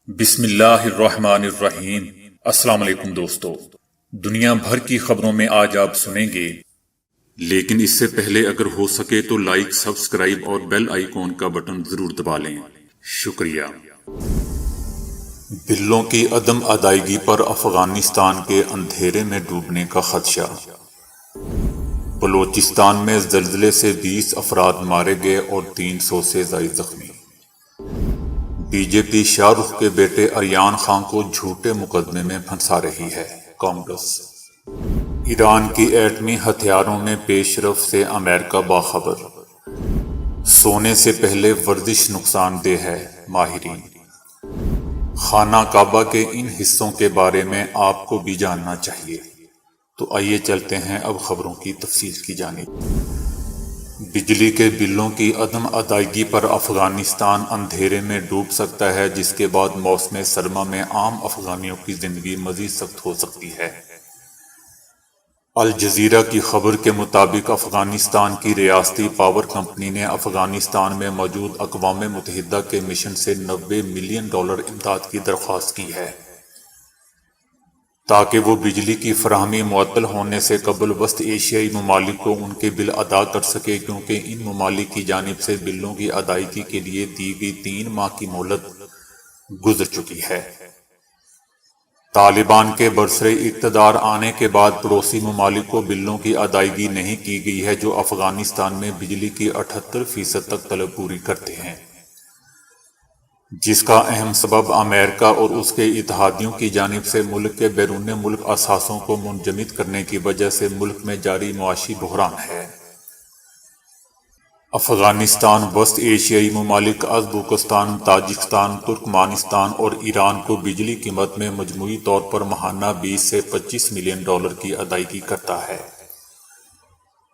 بسم اللہ الرحمن الرحیم۔ السلام علیکم دوستو، دنیا بھر کی خبروں میں آج آپ سنیں گے، لیکن اس سے پہلے اگر ہو سکے تو لائک، سبسکرائب اور بیل آئیکن کا بٹن ضرور دبا لیں، شکریہ۔ بلوں کی عدم ادائیگی پر افغانستان کے اندھیرے میں ڈوبنے کا خدشہ۔ بلوچستان میں زلزلے سے 20 افراد مارے گئے اور 300 سے زائد زخمی۔ بی جے پی شاہ رخ کے بیٹے اریان خان کو جھوٹے مقدمے میں پھنسا رہی ہے، کانگریس۔ ایران کی ایٹمی ہتھیاروں میں پیش رفت سے امریکہ باخبر۔ سونے سے پہلے ورزش نقصان دہ ہے، ماہرین۔ خانہ کعبہ کے ان حصوں کے بارے میں آپ کو بھی جاننا چاہیے، تو آئیے چلتے ہیں اب خبروں کی تفصیل کی جانب۔ بجلی کے بلوں کی عدم ادائیگی پر افغانستان اندھیرے میں ڈوب سکتا ہے، جس کے بعد موسم سرما میں عام افغانیوں کی زندگی مزید سخت ہو سکتی ہے۔ الجزیرہ کی خبر کے مطابق افغانستان کی ریاستی پاور کمپنی نے افغانستان میں موجود اقوام متحدہ کے مشن سے $90 ملین امداد کی درخواست کی ہے، تاکہ وہ بجلی کی فراہمی معطل ہونے سے قبل وسط ایشیائی ممالک کو ان کے بل ادا کر سکے، کیونکہ ان ممالک کی جانب سے بلوں کی ادائیگی کے لیے دی گئی 3 ماہ کی مہلت گزر چکی ہے۔ طالبان کے برسر اقتدار آنے کے بعد پڑوسی ممالک کو بلوں کی ادائیگی نہیں کی گئی ہے، جو افغانستان میں بجلی کی 78% تک طلب پوری کرتے ہیں، جس کا اہم سبب امریکہ اور اس کے اتحادیوں کی جانب سے ملک کے بیرون ملک اثاثوں کو منجمد کرنے کی وجہ سے ملک میں جاری معاشی بحران ہے۔ افغانستان وسط ایشیائی ممالک ازبکستان، تاجکستان، ترکمانستان اور ایران کو بجلی قیمت میں مجموعی طور پر ماہانہ $20 سے $25 ملین کی ادائیگی کرتا ہے،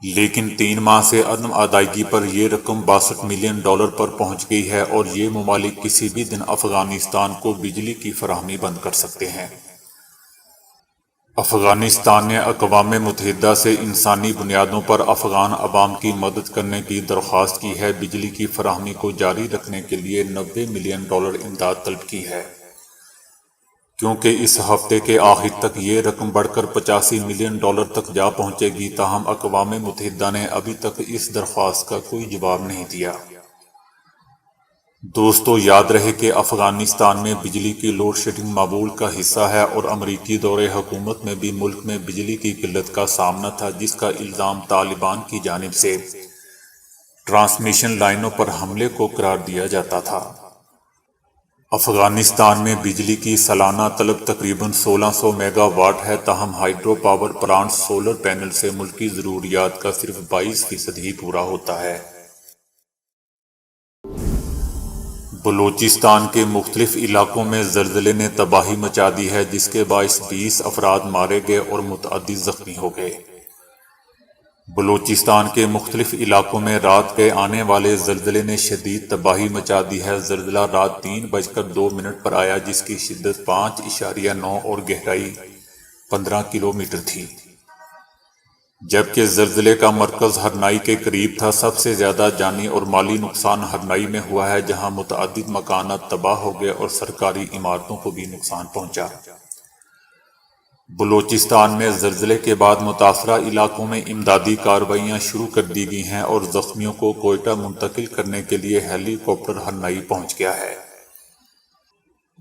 لیکن 3 ماہ سے عدم ادائیگی پر یہ رقم $62 ملین پر پہنچ گئی ہے، اور یہ ممالک کسی بھی دن افغانستان کو بجلی کی فراہمی بند کر سکتے ہیں۔ افغانستان نے اقوام متحدہ سے انسانی بنیادوں پر افغان عوام کی مدد کرنے کی درخواست کی ہے، بجلی کی فراہمی کو جاری رکھنے کے لیے $90 ملین امداد طلب کی ہے، کیونکہ اس ہفتے کے آخر تک یہ رقم بڑھ کر $85 ملین تک جا پہنچے گی۔ تاہم اقوام متحدہ نے ابھی تک اس درخواست کا کوئی جواب نہیں دیا۔ دوستو، یاد رہے کہ افغانستان میں بجلی کی لوڈ شیڈنگ معمول کا حصہ ہے، اور امریکی دور حکومت میں بھی ملک میں بجلی کی قلت کا سامنا تھا، جس کا الزام طالبان کی جانب سے ٹرانسمیشن لائنوں پر حملے کو قرار دیا جاتا تھا۔ افغانستان میں بجلی کی سالانہ طلب تقریباً 1600 میگا واٹ ہے، تاہم hydro power plant solar panel سے ملکی ضروریات کا صرف 22% ہی پورا ہوتا ہے۔ بلوچستان کے مختلف علاقوں میں زلزلے نے تباہی مچا دی ہے، جس کے باعث 20 افراد مارے گئے اور متعدد زخمی ہو گئے۔ بلوچستان کے مختلف علاقوں میں رات کے آنے والے زلزلے نے شدید تباہی مچا دی ہے۔ زلزلہ رات 3:02 پر آیا، جس کی شدت 5.9 اور گہرائی 15 کلومیٹر تھی، جبکہ زلزلے کا مرکز ہرنائی کے قریب تھا۔ سب سے زیادہ جانی اور مالی نقصان ہرنائی میں ہوا ہے، جہاں متعدد مکانات تباہ ہو گئے اور سرکاری عمارتوں کو بھی نقصان پہنچا۔ بلوچستان میں زلزلے کے بعد متاثرہ علاقوں میں امدادی کارروائیاں شروع کر دی گئی ہیں، اور زخمیوں کو کوئٹہ منتقل کرنے کے لیے ہیلی کاپٹر ہرنائی پہنچ گیا ہے،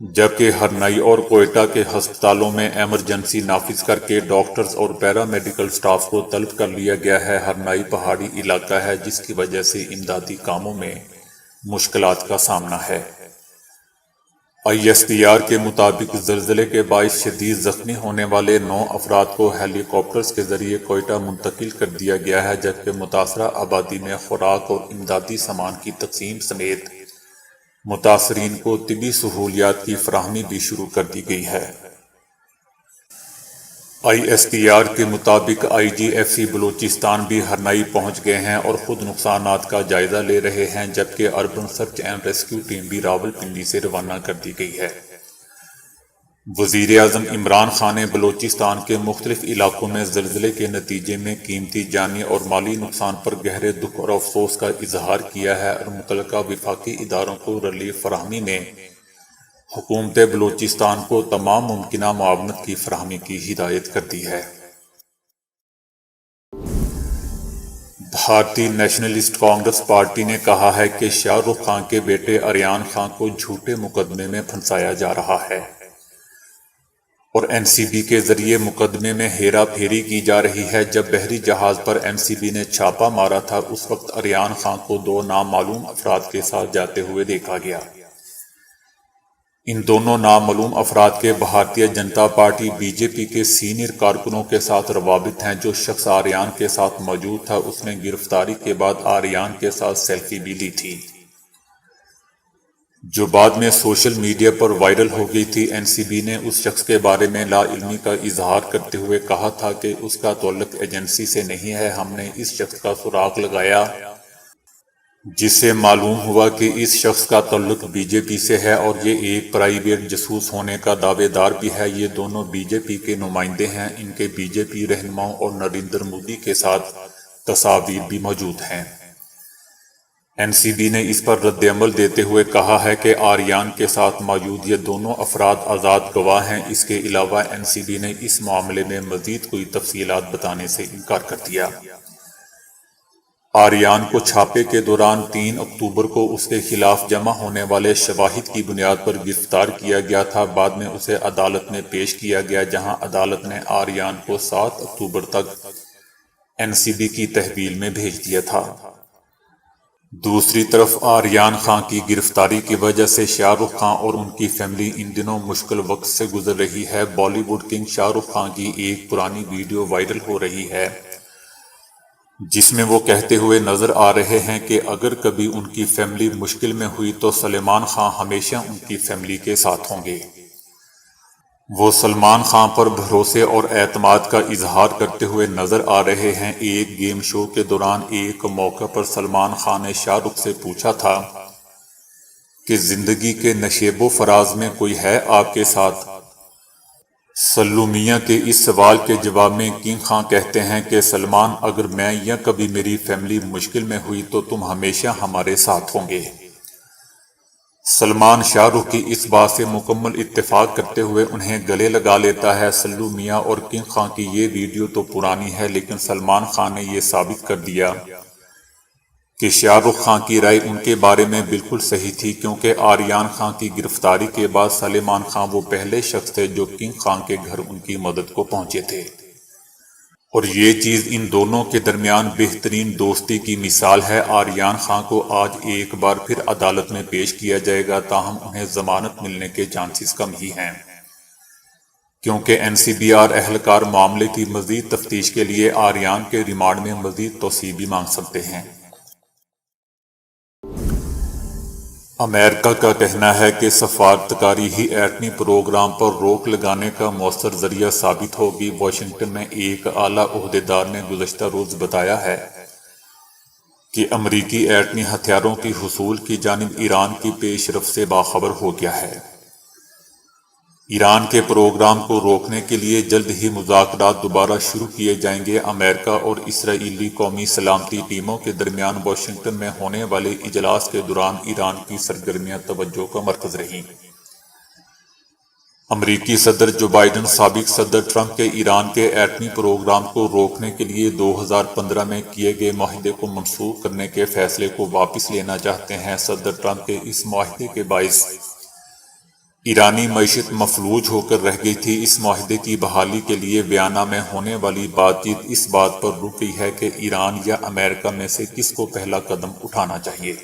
جبکہ ہرنائی اور کوئٹہ کے ہسپتالوں میں ایمرجنسی نافذ کر کے ڈاکٹرز اور پیرا میڈیکل سٹاف کو طلب کر لیا گیا ہے۔ ہرنائی پہاڑی علاقہ ہے، جس کی وجہ سے امدادی کاموں میں مشکلات کا سامنا ہے۔ ISPR کے مطابق زلزلے کے باعث شدید زخمی ہونے والے 9 افراد کو ہیلی کاپٹرز کے ذریعے کوئٹہ منتقل کر دیا گیا ہے، جبکہ متاثرہ آبادی میں خوراک اور امدادی سامان کی تقسیم سمیت متاثرین کو طبی سہولیات کی فراہمی بھی شروع کر دی گئی ہے۔ ISPR کے مطابق IGFC بلوچستان بھی ہرنائی پہنچ گئے ہیں اور خود نقصانات کا جائزہ لے رہے ہیں، جبکہ urban search and rescue team بھی راولپنڈی سے روانہ کر دی گئی ہے۔ وزیر اعظم عمران خان نے بلوچستان کے مختلف علاقوں میں زلزلے کے نتیجے میں قیمتی جانی اور مالی نقصان پر گہرے دکھ اور افسوس کا اظہار کیا ہے، اور متعلقہ وفاقی اداروں کو ریلیف فراہمی میں حکومت بلوچستان کو تمام ممکنہ معاونت کی فراہمی کی ہدایت کر دی ہے۔ بھارتی نیشنلسٹ کانگریس پارٹی نے کہا ہے کہ شاہ رخ خان کے بیٹے آریان خان کو جھوٹے مقدمے میں پھنسایا جا رہا ہے اور این سی بی کے ذریعے مقدمے میں ہیرا پھیری کی جا رہی ہے۔ جب بحری جہاز پر این سی بی نے چھاپا مارا تھا، اس وقت آریان خان کو 2 نامعلوم افراد کے ساتھ جاتے ہوئے دیکھا گیا۔ ان دونوں نامعلوم افراد کے Bharatiya Janata party B J پی کے سینئر کارکنوں کے ساتھ روابط ہیں۔ جو شخص آریان کے ساتھ موجود تھا، اس نے گرفتاری کے بعد آریان کے ساتھ سیلفی بھی لی تھی، جو بعد میں سوشل میڈیا پر وائرل ہو گئی تھی۔ این سی بی نے اس شخص کے بارے میں لا علمی کا اظہار کرتے ہوئے کہا تھا کہ اس کا تعلق ایجنسی سے نہیں ہے۔ ہم نے اس شخص کا سراغ لگایا، جس سے معلوم ہوا کہ اس شخص کا تعلق بی جے پی سے ہے اور یہ ایک پرائیویٹ جاسوس ہونے کا دعوے دار بھی ہے۔ یہ دونوں بی جے پی کے نمائندے ہیں۔ ان کے بی جے پی رہنماؤں اور نریندر مودی کے ساتھ تصاویر بھی موجود ہیں۔ این سی بی نے اس پر رد عمل دیتے ہوئے کہا ہے کہ آریان کے ساتھ موجود یہ دونوں افراد آزاد گواہ ہیں۔ اس کے علاوہ این سی بی نے اس معاملے میں مزید کوئی تفصیلات بتانے سے انکار کر دیا۔ آریان کو چھاپے کے دوران 3 اکتوبر کو اس کے خلاف جمع ہونے والے شواہد کی بنیاد پر گرفتار کیا گیا تھا۔ بعد میں اسے عدالت میں پیش کیا گیا، جہاں عدالت نے آریان کو 7 اکتوبر تک این سی بی کی تحویل میں بھیج دیا تھا۔ دوسری طرف آریان خان کی گرفتاری کی وجہ سے شاہ رخ خان اور ان کی فیملی ان دنوں مشکل وقت سے گزر رہی ہے۔ بالی ووڈ کنگ شاہ رخ خان کی ایک پرانی ویڈیو وائرل ہو رہی ہے، جس میں وہ کہتے ہوئے نظر آ رہے ہیں کہ اگر کبھی ان کی فیملی مشکل میں ہوئی تو سلمان خان ہمیشہ ان کی فیملی کے ساتھ ہوں گے۔ وہ سلمان خان پر بھروسے اور اعتماد کا اظہار کرتے ہوئے نظر آ رہے ہیں۔ ایک گیم شو کے دوران ایک موقع پر سلمان خان نے شاہ رخ سے پوچھا تھا کہ زندگی کے نشیب و فراز میں کوئی ہے آپ کے ساتھ؟ سلو میاں کے اس سوال کے جواب میں کنگ خان کہتے ہیں کہ سلمان، اگر میں یا کبھی میری فیملی مشکل میں ہوئی تو تم ہمیشہ ہمارے ساتھ ہوں گے۔ سلمان شاہ رخ کی اس بات سے مکمل اتفاق کرتے ہوئے انہیں گلے لگا لیتا ہے۔ سلو میاں اور کنگ خان کی یہ ویڈیو تو پرانی ہے، لیکن سلمان خان نے یہ ثابت کر دیا کہ شاہ رخ خان کی رائے ان کے بارے میں بالکل صحیح تھی، کیونکہ آریان خان کی گرفتاری کے بعد سلمان خان وہ پہلے شخص تھے جو کنگ خان کے گھر ان کی مدد کو پہنچے تھے، اور یہ چیز ان دونوں کے درمیان بہترین دوستی کی مثال ہے۔ آریان خان کو آج ایک بار پھر عدالت میں پیش کیا جائے گا، تاہم انہیں ضمانت ملنے کے چانسز کم ہی ہیں، کیونکہ این سی بی آر اہلکار معاملے کی مزید تفتیش کے لیے آریان کے ریمانڈ میں مزید توسیع بھی مانگ سکتے ہیں۔ امریکہ کا کہنا ہے کہ سفارتکاری ہی ایٹمی پروگرام پر روک لگانے کا مؤثر ذریعہ ثابت ہوگی۔ واشنگٹن میں ایک اعلیٰ عہدیدار نے گزشتہ روز بتایا ہے کہ امریکی ایٹمی ہتھیاروں کی حصول کی جانب ایران کی پیش رفت سے باخبر ہو گیا ہے۔ ایران کے پروگرام کو روکنے کے لیے جلد ہی مذاکرات دوبارہ شروع کیے جائیں گے۔ امریکہ اور اسرائیلی قومی سلامتی ٹیموں کے درمیان واشنگٹن میں ہونے والے اجلاس کے دوران ایران کی سرگرمیاں توجہ کا مرکز رہیں۔ امریکی صدر جو بائیڈن سابق صدر ٹرمپ کے ایران کے ایٹمی پروگرام کو روکنے کے لیے 2015 میں کیے گئے معاہدے کو منسوخ کرنے کے فیصلے کو واپس لینا چاہتے ہیں۔ صدر ٹرمپ کے اس معاہدے کے باعث ایرانی معیشت مفلوج ہو کر رہ گئی تھی۔ اس معاہدے کی بحالی کے لیے ویانا میں ہونے والی بات چیت اس بات پر رک گئی ہے کہ ایران یا امریکہ میں سے کس کو پہلا قدم اٹھانا چاہیے۔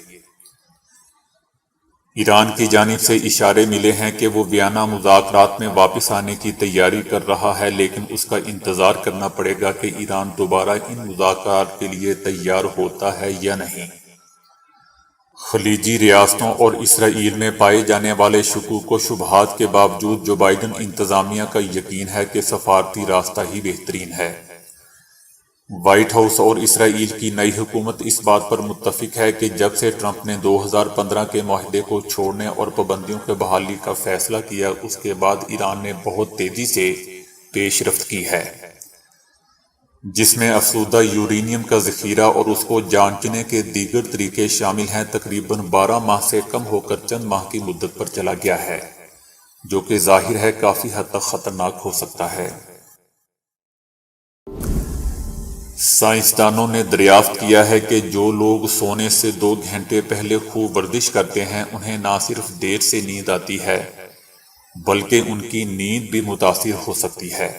ایران کی جانب سے اشارے ملے ہیں کہ وہ ویانا مذاکرات میں واپس آنے کی تیاری کر رہا ہے، لیکن اس کا انتظار کرنا پڑے گا کہ ایران دوبارہ ان مذاکرات کے لیے تیار ہوتا ہے یا نہیں۔ خلیجی ریاستوں اور اسرائیل میں پائے جانے والے شکوک و شبہات کے باوجود جو بائیڈن انتظامیہ کا یقین ہے کہ سفارتی راستہ ہی بہترین ہے۔ وائٹ ہاؤس اور اسرائیل کی نئی حکومت اس بات پر متفق ہے کہ جب سے ٹرمپ نے 2015 کے معاہدے کو چھوڑنے اور پابندیوں کی بحالی کا فیصلہ کیا، اس کے بعد ایران نے بہت تیزی سے پیش رفت کی ہے، جس میں افزودہ یورینیم کا ذخیرہ اور اس کو جانچنے کے دیگر طریقے شامل ہیں۔ تقریباً 12 ماہ سے کم ہو کر چند ماہ کی مدت پر چلا گیا ہے۔ جو کہ ظاہر ہے کافی حد تک خطرناک ہو سکتا ہے۔ سائنسدانوں نے دریافت کیا ہے کہ جو لوگ سونے سے 2 گھنٹے پہلے خوب ورزش کرتے ہیں انہیں نہ صرف دیر سے نیند آتی ہے بلکہ ان کی نیند بھی متاثر ہو سکتی ہے۔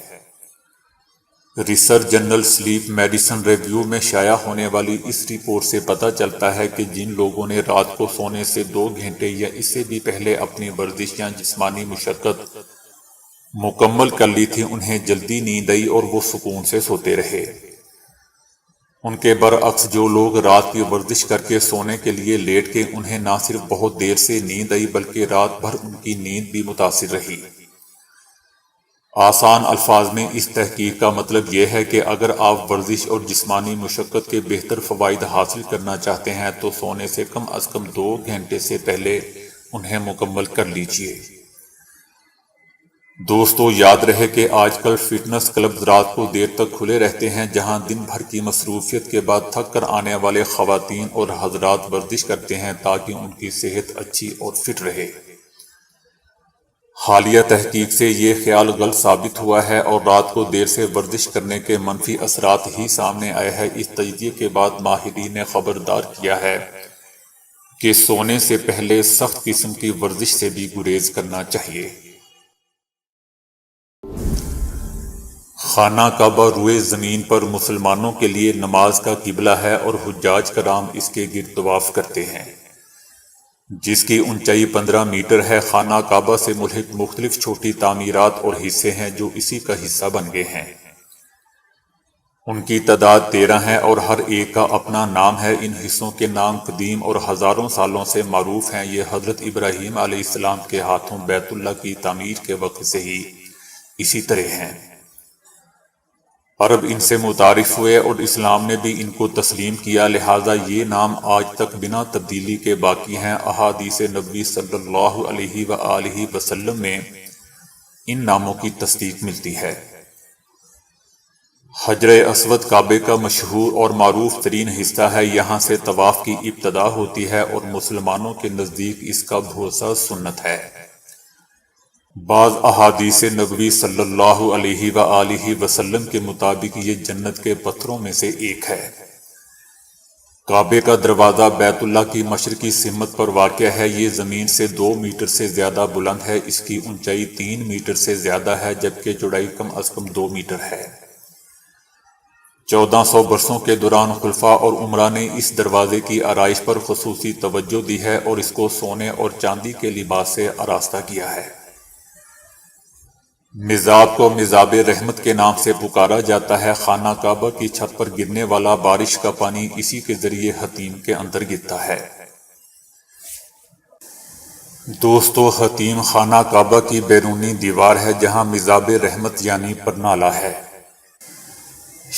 Research journal sleep medicine review میں شائع ہونے والی اس رپورٹ سے پتہ چلتا ہے کہ جن لوگوں نے رات کو سونے سے 2 گھنٹے یا اس سے بھی پہلے اپنی ورزش یا جسمانی مشقت مکمل کر لی تھی انہیں جلدی نیند آئی اور وہ سکون سے سوتے رہے۔ ان کے برعکس جو لوگ رات کی ورزش کر کے سونے کے لیے لیٹ گئے انہیں نہ صرف بہت دیر سے نیند آئی بلکہ رات بھر ان کی نیند بھی متاثر رہی۔ آسان الفاظ میں اس تحقیق کا مطلب یہ ہے کہ اگر آپ ورزش اور جسمانی مشقت کے بہتر فوائد حاصل کرنا چاہتے ہیں تو سونے سے کم از کم 2 گھنٹے سے پہلے انہیں مکمل کر لیجیے۔ دوستو، یاد رہے کہ آج کل فٹنس کلبز رات کو دیر تک کھلے رہتے ہیں جہاں دن بھر کی مصروفیت کے بعد تھک کر آنے والے خواتین اور حضرات ورزش کرتے ہیں تاکہ ان کی صحت اچھی اور فٹ رہے۔ حالیہ تحقیق سے یہ خیال غلط ثابت ہوا ہے اور رات کو دیر سے ورزش کرنے کے منفی اثرات ہی سامنے آئے ہیں۔ اس تجزیے کے بعد ماہرین نے خبردار کیا ہے کہ سونے سے پہلے سخت قسم کی ورزش سے بھی گریز کرنا چاہیے۔ خانہ کعبہ روئے زمین پر مسلمانوں کے لیے نماز کا قبلہ ہے اور حجاج کرام اس کے گرد طواف کرتے ہیں، جس کی اونچائی 15 میٹر ہے۔ خانہ کعبہ سے ملحق مختلف چھوٹی تعمیرات اور حصے ہیں جو اسی کا حصہ بن گئے ہیں۔ ان کی تعداد 13 ہے اور ہر ایک کا اپنا نام ہے۔ ان حصوں کے نام قدیم اور ہزاروں سالوں سے معروف ہیں۔ یہ حضرت ابراہیم علیہ السلام کے ہاتھوں بیت اللہ کی تعمیر کے وقت سے ہی اسی طرح ہیں۔ عرب ان سے متعارف ہوئے اور اسلام نے بھی ان کو تسلیم کیا، لہٰذا یہ نام آج تک بنا تبدیلی کے باقی ہیں۔ احادیث نبوی صلی اللہ علیہ وآلہ وسلم میں ان ناموں کی تصدیق ملتی ہے۔ حجر اسود کعبے کا مشہور اور معروف ترین حصہ ہے۔ یہاں سے طواف کی ابتدا ہوتی ہے اور مسلمانوں کے نزدیک اس کا بھروسہ سنت ہے۔ بعض احادیث نبوی صلی اللہ علیہ وآلہ وسلم کے مطابق یہ جنت کے پتھروں میں سے ایک ہے۔ کعبے کا دروازہ بیت اللہ کی مشرقی سمت پر واقع ہے۔ یہ زمین سے 2 میٹر سے زیادہ بلند ہے۔ اس کی اونچائی 3 میٹر سے زیادہ ہے جبکہ چوڑائی کم از کم 2 میٹر ہے۔ 1400 برسوں کے دوران خلفاء اور امراء نے اس دروازے کی آرائش پر خصوصی توجہ دی ہے اور اس کو سونے اور چاندی کے لباس سے آراستہ کیا ہے۔ مزاب کو مزاب رحمت کے نام سے پکارا جاتا ہے۔ خانہ کعبہ کی چھت پر گرنے والا بارش کا پانی اسی کے ذریعے حتیم کے اندر گرتا ہے۔ دوستو، حتیم خانہ کعبہ کی بیرونی دیوار ہے جہاں مزاب رحمت یعنی پرنالہ ہے۔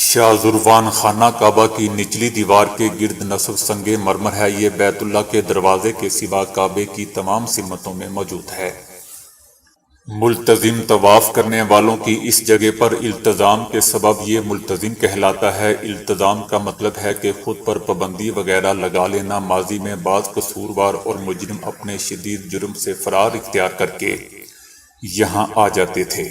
شاذروان خانہ کعبہ کی نچلی دیوار کے گرد نصب سنگ مرمر ہے۔ یہ بیت اللہ کے دروازے کے سوا کعبے کی تمام سمتوں میں موجود ہے۔ ملتزم طواف کرنے والوں کی اس جگہ پر التزام کے سبب یہ ملتزم کہلاتا ہے۔ التزام کا مطلب ہے کہ خود پر پابندی وغیرہ لگا لینا۔ ماضی میں بعض قصوروار اور مجرم اپنے شدید جرم سے فرار اختیار کر کے یہاں آ جاتے تھے۔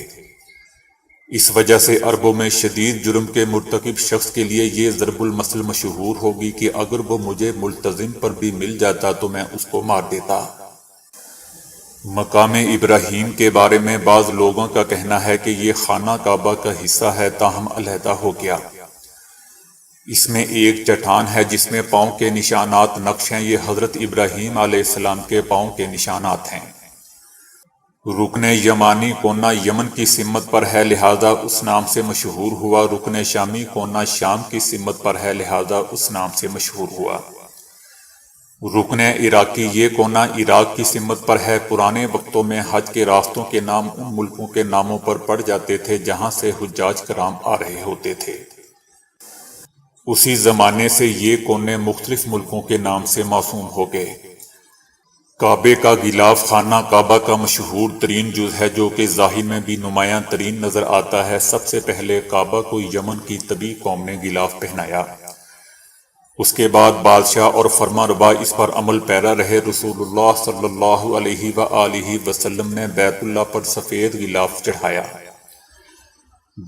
اس وجہ سے عربوں میں شدید جرم کے مرتکب شخص کے لیے یہ ضرب المثل مشہور ہوگی کہ اگر وہ مجھے ملتزم پر بھی مل جاتا تو میں اس کو مار دیتا۔ مقام ابراہیم کے بارے میں بعض لوگوں کا کہنا ہے کہ یہ خانہ کعبہ کا حصہ ہے تاہم علیحدہ ہو گیا۔ اس میں ایک چٹان ہے جس میں پاؤں کے نشانات نقش ہیں۔ یہ حضرت ابراہیم علیہ السلام کے پاؤں کے نشانات ہیں۔ رکن یمانی کونا یمن کی سمت پر ہے لہذا اس نام سے مشہور ہوا۔ رکن شامی کونا شام کی سمت پر ہے لہذا اس نام سے مشہور ہوا۔ رکن عراقی یہ کونا عراق کی سمت پر ہے۔ پرانے وقتوں میں حج کے راستوں کے نام ان ملکوں کے ناموں پر پڑ جاتے تھے جہاں سے حجاج کرام آ رہے ہوتے تھے۔ اسی زمانے سے یہ کونے مختلف ملکوں کے نام سے موسوم ہو گئے۔ کعبے کا غلاف خانہ کعبہ کا مشہور ترین جز ہے جو کہ ظاہر میں بھی نمایاں ترین نظر آتا ہے۔ سب سے پہلے کعبہ کو یمن کی طبی قوم نے غلاف پہنایا۔ اس کے بعد بادشاہ اور فرما روا اس پر عمل پیرا رہے رسول اللہ صلی اللہ علیہ وآلہ وسلم نے بیت اللہ پر سفید غلاف چڑھایا،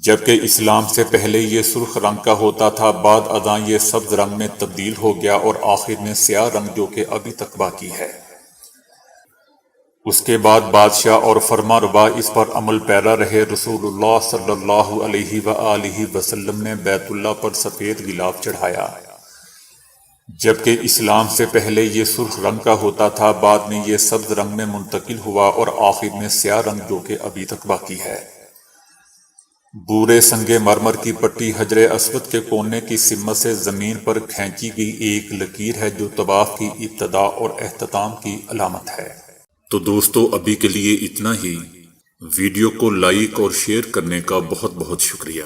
جبکہ اسلام سے پہلے یہ سرخ رنگ کا ہوتا تھا، بعد ازاں یہ سبز رنگ میں تبدیل ہو گیا اور آخر میں سیاہ رنگ جو کہ ابھی تک باقی ہے۔ اس کے بعد بادشاہ اور فرما روا اس پر عمل پیرا رہے رسول اللہ صلی اللہ علیہ وآلہ وسلم نے بیت اللہ پر سفید غلاف چڑھایا، جبکہ اسلام سے پہلے یہ سرخ رنگ کا ہوتا تھا، بعد میں یہ سبز رنگ میں منتقل ہوا اور آخر میں سیاہ رنگ جو کہ ابھی تک باقی ہے۔ بورے سنگ مرمر کی پٹی حجر اسود کے کونے کی سمت سے زمین پر کھینچی گئی ایک لکیر ہے جو طواف کی ابتدا اور اختتام کی علامت ہے۔ تو دوستو ابھی کے لیے اتنا ہی۔ ویڈیو کو لائک اور شیئر کرنے کا بہت بہت شکریہ۔